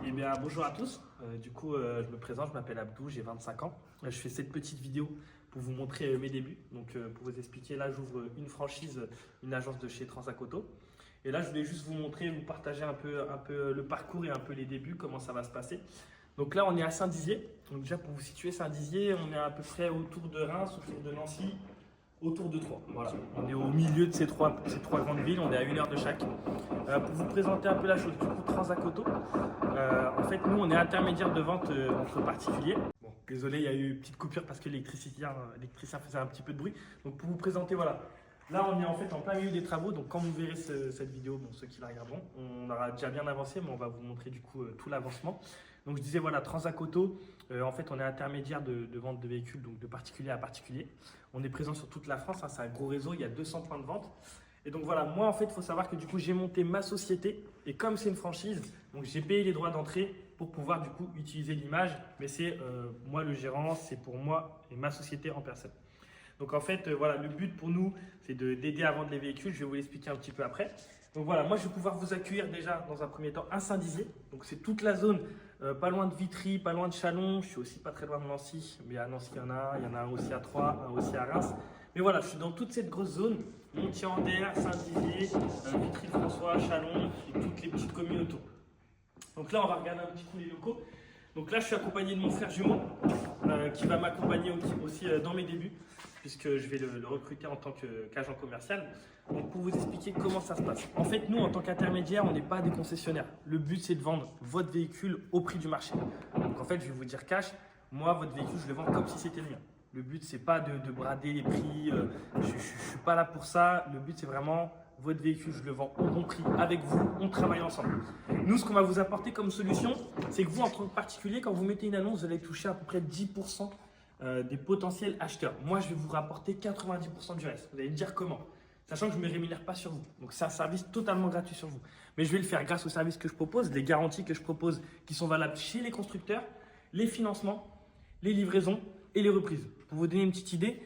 Eh bien, bonjour à tous. Je me présente, je m'appelle Abdou, j'ai 25 ans. Je fais cette petite vidéo pour vous montrer mes débuts. Pour vous expliquer, là, j'ouvre une franchise, une agence de chez Transacoto. Et là, je voulais juste vous montrer, vous partager un peu le parcours et un peu les débuts, comment ça va se passer. Donc là, on est à Saint-Dizier. Donc déjà, pour vous situer, Saint-Dizier, on est à peu près autour de Reims, autour de Nancy, autour de Troyes. Voilà. On est au milieu de ces trois grandes villes, on est à 1 heure de chaque. Pour vous présenter un peu la chose, du coup, Transacoto, en fait, nous, on est intermédiaire de vente entre particuliers. Bon, désolé, il y a eu une petite coupure parce que l'électricien faisait un petit peu de bruit. Donc, pour vous présenter, voilà. Là, on est en fait en plein milieu des travaux. Donc, quand vous verrez cette vidéo, bon, ceux qui la regarderont, on aura déjà bien avancé, mais on va vous montrer du coup tout l'avancement. Donc, je disais, voilà, Transacoto, en fait, on est intermédiaire de vente de véhicules, donc de particulier à particulier. On est présent sur toute la France, hein, c'est un gros réseau, il y a 200 points de vente. Et donc voilà, moi en fait, il faut savoir que du coup, j'ai monté ma société et comme c'est une franchise, donc j'ai payé les droits d'entrée pour pouvoir du coup utiliser l'image, mais c'est moi le gérant, c'est pour moi et ma société en personne. Donc en fait, voilà, le but pour nous, c'est d'aider à vendre les véhicules, je vais vous l'expliquer un petit peu après. Donc voilà, moi je vais pouvoir vous accueillir déjà dans un premier temps à Saint-Dizier, donc c'est toute la zone, pas loin de Vitry, pas loin de Châlons, je suis aussi pas très loin de Nancy, mais à Nancy il y en a un aussi à Troyes, un aussi à Reims. Mais voilà, je suis dans toute cette grosse zone, Montier-en-Der, Saint-Dizier, Vitry-François, Châlons et toutes les petites communes autour. Donc là, on va regarder un petit peu les locaux. Donc là, je suis accompagné de mon frère jumeau qui va m'accompagner aussi dans mes débuts, puisque je vais le recruter en tant qu'agent commercial. Donc pour vous expliquer comment ça se passe. En fait, nous, en tant qu'intermédiaire, on n'est pas des concessionnaires. Le but, c'est de vendre votre véhicule au prix du marché. Donc en fait, je vais vous dire cash, moi, votre véhicule, je le vends comme si c'était le mien. Le but, c'est pas de brader les prix, je ne suis pas là pour ça. Le but, c'est vraiment votre véhicule, je le vends au bon prix avec vous, on travaille ensemble. Nous, ce qu'on va vous apporter comme solution, c'est que vous, en tant que particulier, quand vous mettez une annonce, vous allez toucher à peu près 10% des potentiels acheteurs. Moi, je vais vous rapporter 90% du reste. Vous allez me dire comment? Sachant que je ne me rémunère pas sur vous. Donc, c'est un service totalement gratuit sur vous. Mais je vais le faire grâce aux services que je propose, les garanties que je propose qui sont valables chez les constructeurs, les financements, les livraisons et les reprises. Pour vous donner une petite idée,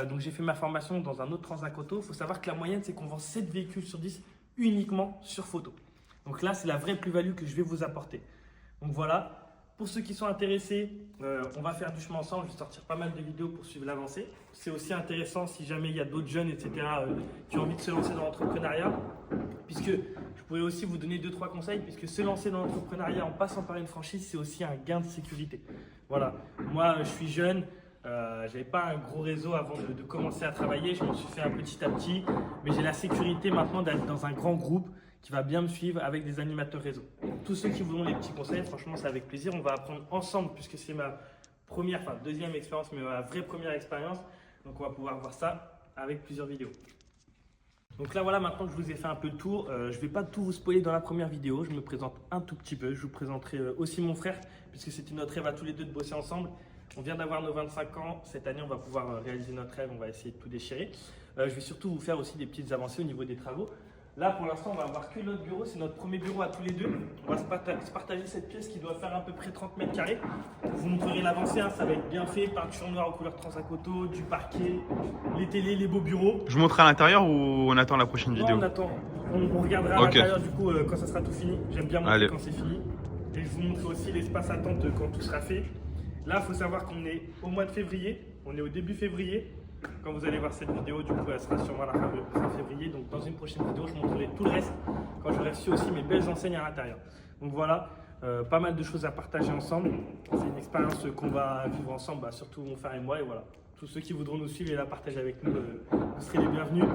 donc j'ai fait ma formation dans un autre Transacoto. Il faut savoir que la moyenne, c'est qu'on vend 7 véhicules sur 10 uniquement sur photo. Donc là, c'est la vraie plus-value que je vais vous apporter. Donc voilà. Pour ceux qui sont intéressés, on va faire du chemin ensemble. Je vais sortir pas mal de vidéos pour suivre l'avancée. C'est aussi intéressant si jamais il y a d'autres jeunes, etc., qui ont envie de se lancer dans l'entrepreneuriat. Puisque je pourrais aussi vous donner 2-3 conseils, puisque se lancer dans l'entrepreneuriat en passant par une franchise, c'est aussi un gain de sécurité. Voilà. Moi, je suis jeune. Je n'avais pas un gros réseau avant de commencer à travailler. Je m'en suis fait un petit à petit. Mais j'ai la sécurité maintenant d'être dans un grand groupe qui va bien me suivre avec des animateurs réseau. Donc, tous ceux qui voudront les petits conseils, franchement, c'est avec plaisir. On va apprendre ensemble puisque c'est ma deuxième expérience, mais ma vraie première expérience. Donc, on va pouvoir voir ça avec plusieurs vidéos. Donc là, voilà, maintenant que je vous ai fait un peu le tour, je ne vais pas tout vous spoiler dans la première vidéo. Je me présente un tout petit peu. Je vous présenterai aussi mon frère puisque c'était notre rêve à tous les deux de bosser ensemble. On vient d'avoir nos 25 ans. Cette année, on va pouvoir réaliser notre rêve. On va essayer de tout déchirer. Je vais surtout vous faire aussi des petites avancées au niveau des travaux. Là, pour l'instant, on va avoir que notre bureau. C'est notre premier bureau à tous les deux. On va se partager cette pièce qui doit faire à peu près 30 mètres carrés. Vous montrerai l'avancée. Hein, ça va être bien fait. Peinture noire aux couleurs Transacoto, du parquet, les télés, les beaux bureaux. Je vous montre à l'intérieur ou on attend la prochaine vidéo? On attend. On regardera à l'intérieur du coup quand ça sera tout fini. J'aime bien montrer quand c'est fini. Et je vous montre aussi l'espace attente quand tout sera fait. Là, il faut savoir qu'on est au mois de février, on est au début février. Quand vous allez voir cette vidéo, du coup, elle sera sûrement à la fin février. Donc, dans une prochaine vidéo, je montrerai tout le reste quand j'aurai reçu aussi mes belles enseignes à l'intérieur. Donc voilà, pas mal de choses à partager ensemble. C'est une expérience qu'on va vivre ensemble, surtout mon frère et moi. Et voilà, tous ceux qui voudront nous suivre et la partager avec nous, vous serez les bienvenus.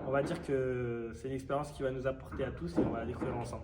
On va dire que c'est une expérience qui va nous apporter à tous et on va la découvrir ensemble.